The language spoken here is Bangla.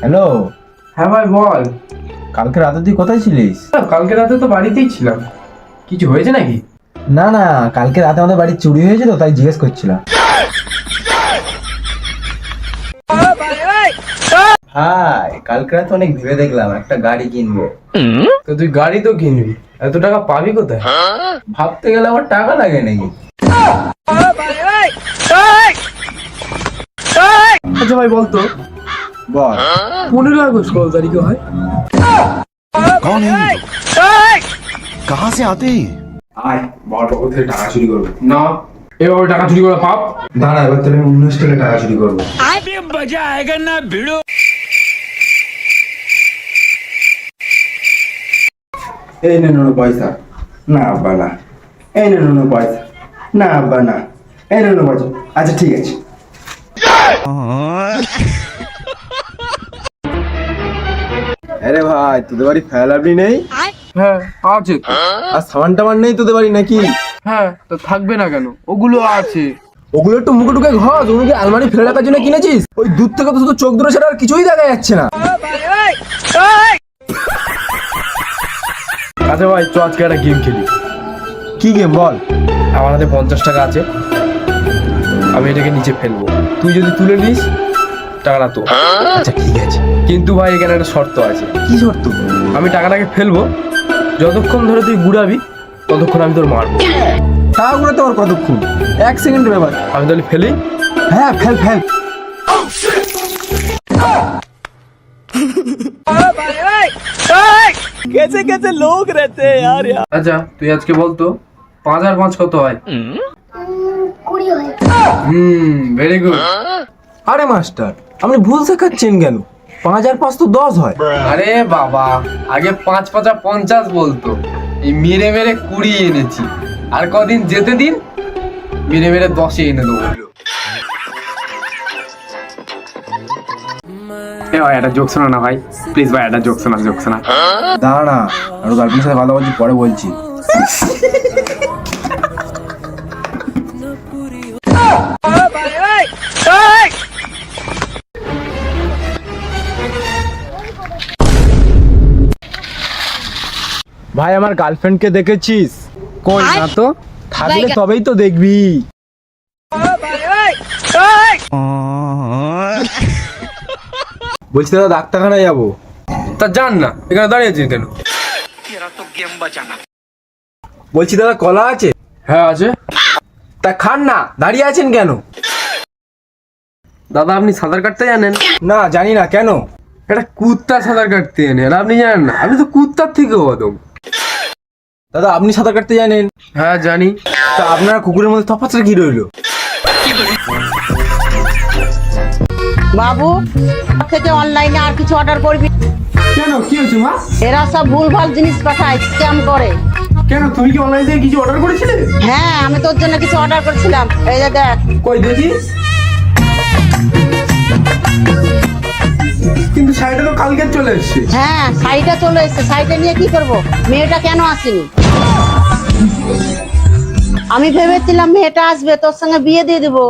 হ্যালো। হ্যাঁ ভাই বল। কালকে রাতে তুই কোথায় ছিলিস? কালকে রাতে তো বাড়িতেই ছিলাম। কিছু হয়েছে নাকি? না না, কালকে রাতে আমাদের বাড়ি চুরি হয়েছে তো, তাই জিজ্ঞেস করছিলাম। ভাই কালকে রাতে অনেক ভেবে দেখলাম একটা গাড়ি কিনবো। তো তুই গাড়ি তো কিনবি, এত টাকা পাবি কোথায়? ভাবতে গেলে আমার টাকা লাগে নাকি? আচ্ছা ভাই বলতো, বল। 15 আগস্ট কত তারিখে হয়? कौन है ये लोग? कहाँ से आते हैं ये? আয় বড় বাবু থেকে টাকা চুরি করবো। না, এভাবে টাকা চুরি করে পাপ। দাঁড়া, এবার তাহলে অন্য স্টাইলে টাকা চুরি করবো। এই নে নো পয়সা। না আব্বা না। এই নে নো পয়সা। না আব্বা না। এই নে পয়সা। আচ্ছা ঠিক আছে। আরে ভাই তোদের বাড়ি ফেলাবি নেই? হ্যাঁ আছে তো। আর সামান টামান নেই তোদের বাড়ি নাকি? হ্যাঁ তো থাকবে না কেন, ওগুলো আছে। ওগুলো একটু মুখে টুকে ঘষ, ওগুলোকে আলমারি ফেলে রাখার জন্য কিনেছিস? ওই দূর থেকে তো শুধু চোখ দূরে ছাড়া আর কিছুই দেখা যাচ্ছে না। আচ্ছা ভাই চ আজকে একটা গেম খেলি। কি গেম বল? আমার হাতে 50 টাকা আছে, আমি এটাকে নিচে ফেলবো। তুই যদি তুলে নিস টাকাটা তো। আচ্ছা ঠিক আছে। কিন্তু ভাই এখানে একটা শর্ত আছে। কি শর্ত? আমি টাকাটাকে ফেলবো, যতক্ষণ ধরে তুই গুড়াবি ততক্ষণ আমি তোর মারবো। টাকাগুলো তো আর কতক্ষণ? 1 সেকেন্ডের ব্যাপার। আমি তাহলে ফেলি। হ্যাঁ ফেল ফেল। कैसे कैसे लोग रहते हैं यार। আচ্ছা তুই আজকে বলতো 5 আর 5 কত হয়? 20 হয়। Very good. আরে মাস্টার আপনি ভুল শেখাচ্ছেন কেন? 5 আর 5 তো 10 হয়। আরে বাবা, আগে 5 5 50 বলতো, এই মেরে মেরে 20 এনেছি। আর কদিন যেতে দিন, মেরে মেরে 10 এনে দেবো। এ ভাই একটা জোক শোনা না ভাই, প্লিজ ভাই একটা জোক শোনা। দাঁড়া, আর গার্লফ্রেন্ডের সাথে কথা বলছি, পরে বলছি। ভাই আমার গার্লফ্রেন্ডকে দেখেছিস? কই না তো। থাকলে তবেই তো দেখবি। বলছি দাদা ডাক্তারখানায় যাবো। তা জান না, এখানে দাঁড়িয়েছিস কেন? বলছি দাদা কলা আছে? হ্যাঁ আছে। তা খান না, দাঁড়িয়ে আছেন কেন? দাদা আপনি সাঁতার কাটতে জানেন? না জানি না, কেন? এটা কুত্তা সাঁতার কাটতে জানে, আর আপনি জানেন না? আমি তো কুত্তার থেকেও অদম। দাদা আপনি সাঁতার কাটতে জানেন? হ্যাঁ জানি। তা আপনার কুকুরের মধ্যে তফাৎটা কি রইলো? বাবু থেকে অনলাইনে আর কিছু অর্ডার করবি? কেন, কি হয়েছে মা? এরা সব ভুলভাল জিনিস পাঠায়, স্ক্যাম করে। কেন, তুমি কি অনলাইন থেকে কিছু অর্ডার করেছিলে? হ্যাঁ আমি তোর জন্য কিছু অর্ডার করেছিলাম, এই যে দেখ। কই দেখি। কিন্তু শাড়িটা তো কালকে চলে এসেছে। হ্যাঁ শাড়িটা চলে এসেছে, শাড়িটা নিয়ে কি করব? মেয়েটা কেন আসেনি? আমি ভেবেছিলাম মেয়েটা আসবে, তোর সঙ্গে বিয়ে দিয়ে দেবো।